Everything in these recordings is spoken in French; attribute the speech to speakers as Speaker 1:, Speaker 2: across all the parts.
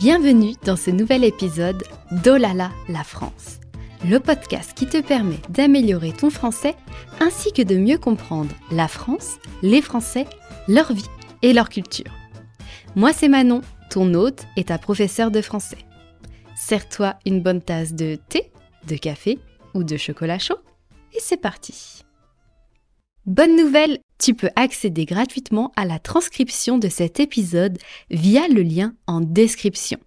Speaker 1: Bienvenue dans ce nouvel épisode d'Olala la France, le podcast qui te permet d'améliorer ton français ainsi que de mieux comprendre la France, les Français, leur vie et leur culture. Moi c'est Manon, ton hôte et ta professeure de français. Sers-toi une bonne tasse de thé, de café ou de chocolat chaud et c'est parti. Bonne nouvelle, tu peux accéder gratuitement à la transcription de cet épisode via le lien en description.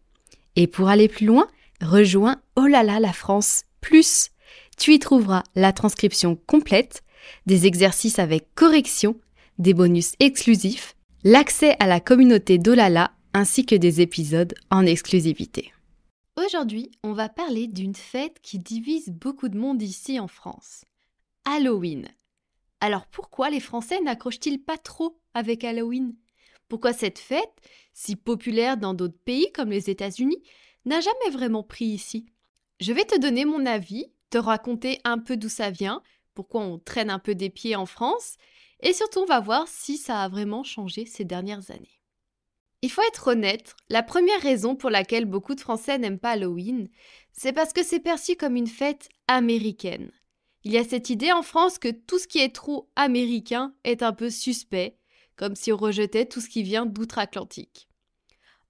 Speaker 1: Et pour aller plus loin, rejoins Olala la France Plus. Tu y trouveras la transcription complète, des exercices avec correction, des bonus exclusifs, l'accès à la communauté d'Olala ainsi que des épisodes en exclusivité. Aujourd'hui, on va parler d'une fête qui divise beaucoup de monde ici en France. Halloween. Alors pourquoi les Français n'accrochent-ils pas trop avec Halloween ? Pourquoi cette fête, si populaire dans d'autres pays comme les États-Unis, n'a jamais vraiment pris ici ? Je vais te donner mon avis, te raconter un peu d'où ça vient, pourquoi on traîne un peu des pieds en France, et surtout on va voir si ça a vraiment changé ces dernières années. Il faut être honnête, la première raison pour laquelle beaucoup de Français n'aiment pas Halloween, c'est parce que c'est perçu comme une fête américaine. Il y a cette idée en France que tout ce qui est trop américain est un peu suspect, comme si on rejetait tout ce qui vient d'outre-Atlantique.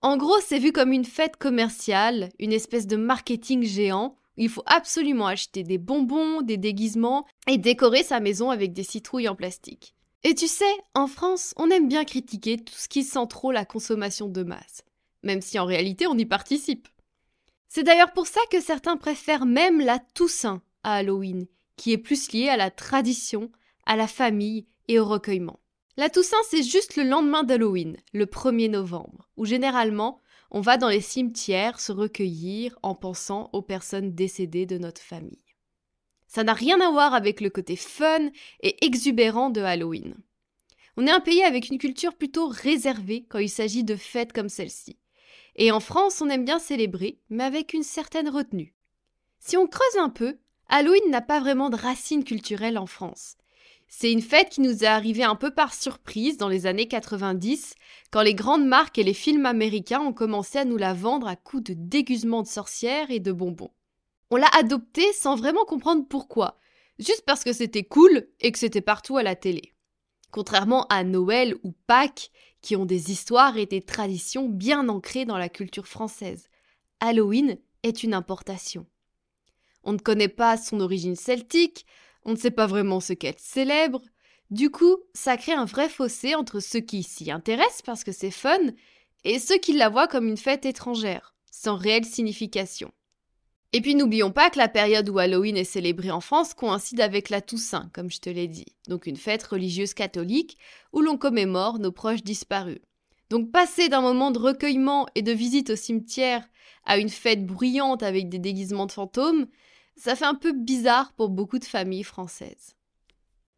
Speaker 1: En gros, c'est vu comme une fête commerciale, une espèce de marketing géant, où il faut absolument acheter des bonbons, des déguisements et décorer sa maison avec des citrouilles en plastique. Et tu sais, en France, on aime bien critiquer tout ce qui sent trop la consommation de masse, même si en réalité on y participe. C'est d'ailleurs pour ça que certains préfèrent même la Toussaint à Halloween, qui est plus lié à la tradition, à la famille et au recueillement. La Toussaint, c'est juste le lendemain d'Halloween, le 1er novembre, où généralement, on va dans les cimetières se recueillir en pensant aux personnes décédées de notre famille. Ça n'a rien à voir avec le côté fun et exubérant de Halloween. On est un pays avec une culture plutôt réservée quand il s'agit de fêtes comme celle-ci. Et en France, on aime bien célébrer, mais avec une certaine retenue. Si on creuse un peu, Halloween n'a pas vraiment de racines culturelles en France. C'est une fête qui nous est arrivée un peu par surprise dans les années 90, quand les grandes marques et les films américains ont commencé à nous la vendre à coups de déguisements de sorcières et de bonbons. On l'a adoptée sans vraiment comprendre pourquoi, juste parce que c'était cool et que c'était partout à la télé. Contrairement à Noël ou Pâques, qui ont des histoires et des traditions bien ancrées dans la culture française, Halloween est une importation. On ne connaît pas son origine celtique, on ne sait pas vraiment ce qu'elle célèbre. Du coup, ça crée un vrai fossé entre ceux qui s'y intéressent parce que c'est fun et ceux qui la voient comme une fête étrangère, sans réelle signification. Et puis n'oublions pas que la période où Halloween est célébrée en France coïncide avec la Toussaint, comme je te l'ai dit, donc une fête religieuse catholique où l'on commémore nos proches disparus. Donc passer d'un moment de recueillement et de visite au cimetière à une fête bruyante avec des déguisements de fantômes, ça fait un peu bizarre pour beaucoup de familles françaises.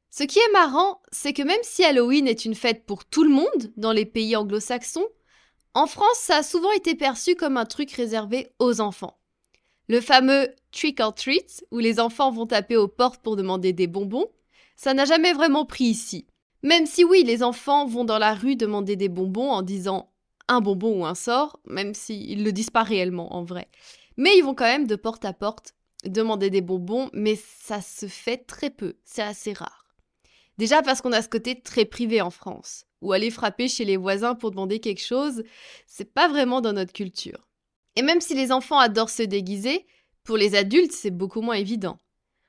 Speaker 1: Ce qui est marrant, c'est que même si Halloween est une fête pour tout le monde dans les pays anglo-saxons, en France, ça a souvent été perçu comme un truc réservé aux enfants. Le fameux « trick or treat », où les enfants vont taper aux portes pour demander des bonbons, ça n'a jamais vraiment pris ici. Même si oui, les enfants vont dans la rue demander des bonbons en disant un bonbon ou un sort, même s'ils ne le disent pas réellement en vrai. Mais ils vont quand même de porte à porte demander des bonbons, mais ça se fait très peu, c'est assez rare. Déjà parce qu'on a ce côté très privé en France, où aller frapper chez les voisins pour demander quelque chose, c'est pas vraiment dans notre culture. Et même si les enfants adorent se déguiser, pour les adultes, c'est beaucoup moins évident.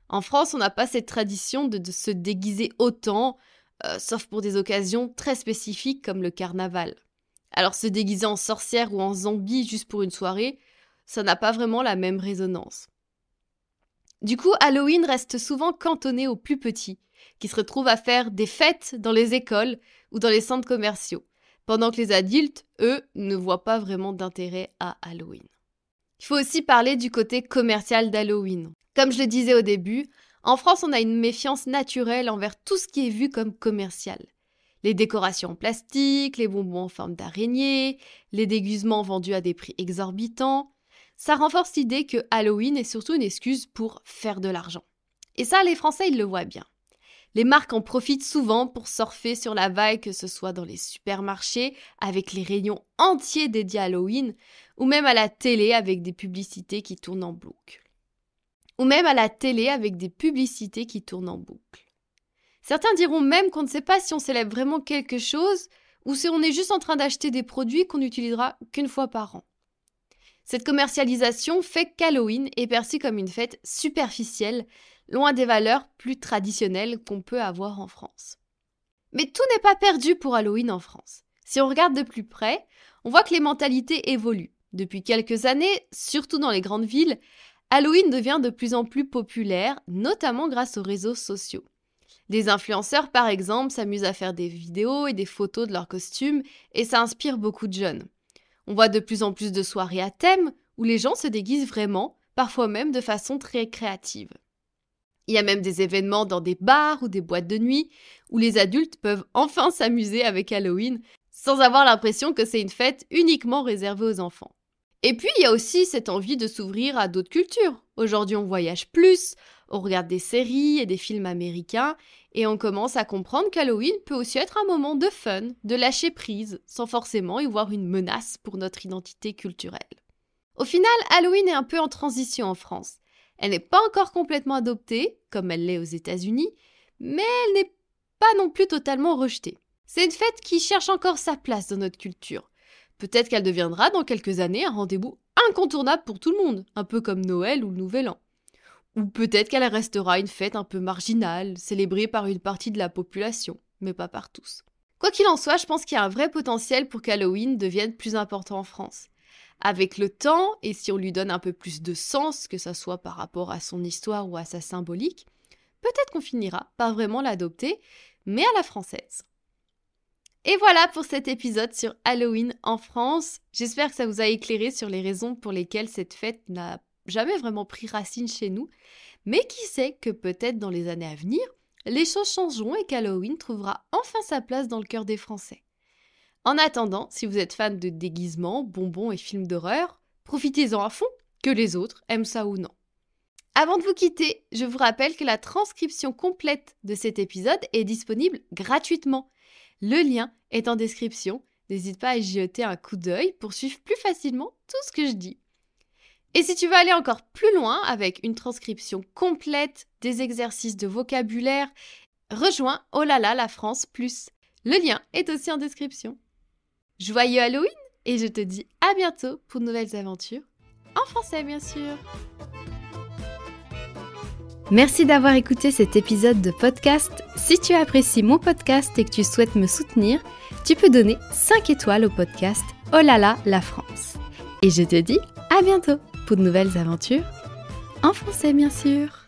Speaker 1: En France, on n'a pas cette tradition de se déguiser autant, sauf pour des occasions très spécifiques comme le carnaval. Alors se déguiser en sorcière ou en zombie juste pour une soirée, ça n'a pas vraiment la même résonance. Du coup, Halloween reste souvent cantonné aux plus petits, qui se retrouvent à faire des fêtes dans les écoles ou dans les centres commerciaux, pendant que les adultes, eux, ne voient pas vraiment d'intérêt à Halloween. Il faut aussi parler du côté commercial d'Halloween. Comme je le disais au début, en France, on a une méfiance naturelle envers tout ce qui est vu comme commercial. Les décorations en plastique, les bonbons en forme d'araignée, les déguisements vendus à des prix exorbitants. Ça renforce l'idée que Halloween est surtout une excuse pour faire de l'argent. Et ça, les Français, ils le voient bien. Les marques en profitent souvent pour surfer sur la vague, que ce soit dans les supermarchés avec les rayons entiers dédiés à Halloween, ou même à la télé avec des publicités qui tournent en boucle. Certains diront même qu'on ne sait pas si on célèbre vraiment quelque chose ou si on est juste en train d'acheter des produits qu'on n'utilisera qu'une fois par an. Cette commercialisation fait qu'Halloween est perçu comme une fête superficielle, loin des valeurs plus traditionnelles qu'on peut avoir en France. Mais tout n'est pas perdu pour Halloween en France. Si on regarde de plus près, on voit que les mentalités évoluent. Depuis quelques années, surtout dans les grandes villes, Halloween devient de plus en plus populaire, notamment grâce aux réseaux sociaux. Des influenceurs, par exemple, s'amusent à faire des vidéos et des photos de leurs costumes et ça inspire beaucoup de jeunes. On voit de plus en plus de soirées à thème où les gens se déguisent vraiment, parfois même de façon très créative. Il y a même des événements dans des bars ou des boîtes de nuit où les adultes peuvent enfin s'amuser avec Halloween sans avoir l'impression que c'est une fête uniquement réservée aux enfants. Et puis, il y a aussi cette envie de s'ouvrir à d'autres cultures. Aujourd'hui, on voyage plus, on regarde des séries et des films américains et on commence à comprendre qu'Halloween peut aussi être un moment de fun, de lâcher prise, sans forcément y voir une menace pour notre identité culturelle. Au final, Halloween est un peu en transition en France. Elle n'est pas encore complètement adoptée, comme elle l'est aux États-Unis, mais elle n'est pas non plus totalement rejetée. C'est une fête qui cherche encore sa place dans notre culture. Peut-être qu'elle deviendra dans quelques années un rendez-vous incontournable pour tout le monde, un peu comme Noël ou le Nouvel An. Ou peut-être qu'elle restera une fête un peu marginale, célébrée par une partie de la population, mais pas par tous. Quoi qu'il en soit, je pense qu'il y a un vrai potentiel pour qu'Halloween devienne plus important en France. Avec le temps, et si on lui donne un peu plus de sens, que ce soit par rapport à son histoire ou à sa symbolique, peut-être qu'on finira par vraiment l'adopter, mais à la française. Et voilà pour cet épisode sur Halloween en France. J'espère que ça vous a éclairé sur les raisons pour lesquelles cette fête n'a jamais vraiment pris racine chez nous. Mais qui sait que peut-être dans les années à venir, les choses changeront et qu'Halloween trouvera enfin sa place dans le cœur des Français. En attendant, si vous êtes fan de déguisements, bonbons et films d'horreur, profitez-en à fond, que les autres aiment ça ou non. Avant de vous quitter, je vous rappelle que la transcription complète de cet épisode est disponible gratuitement. Le lien est en description, n'hésite pas à y jeter un coup d'œil pour suivre plus facilement tout ce que je dis. Et si tu veux aller encore plus loin avec une transcription complète, des exercices de vocabulaire, rejoins Oh là là la France plus. Le lien est aussi en description. Joyeux Halloween et je te dis à bientôt pour de nouvelles aventures, en français bien sûr.
Speaker 2: Merci d'avoir écouté cet épisode de podcast. Si tu apprécies mon podcast et que tu souhaites me soutenir, tu peux donner 5 étoiles au podcast Oh là là la France. Et je te dis à bientôt pour de nouvelles aventures, en français bien sûr.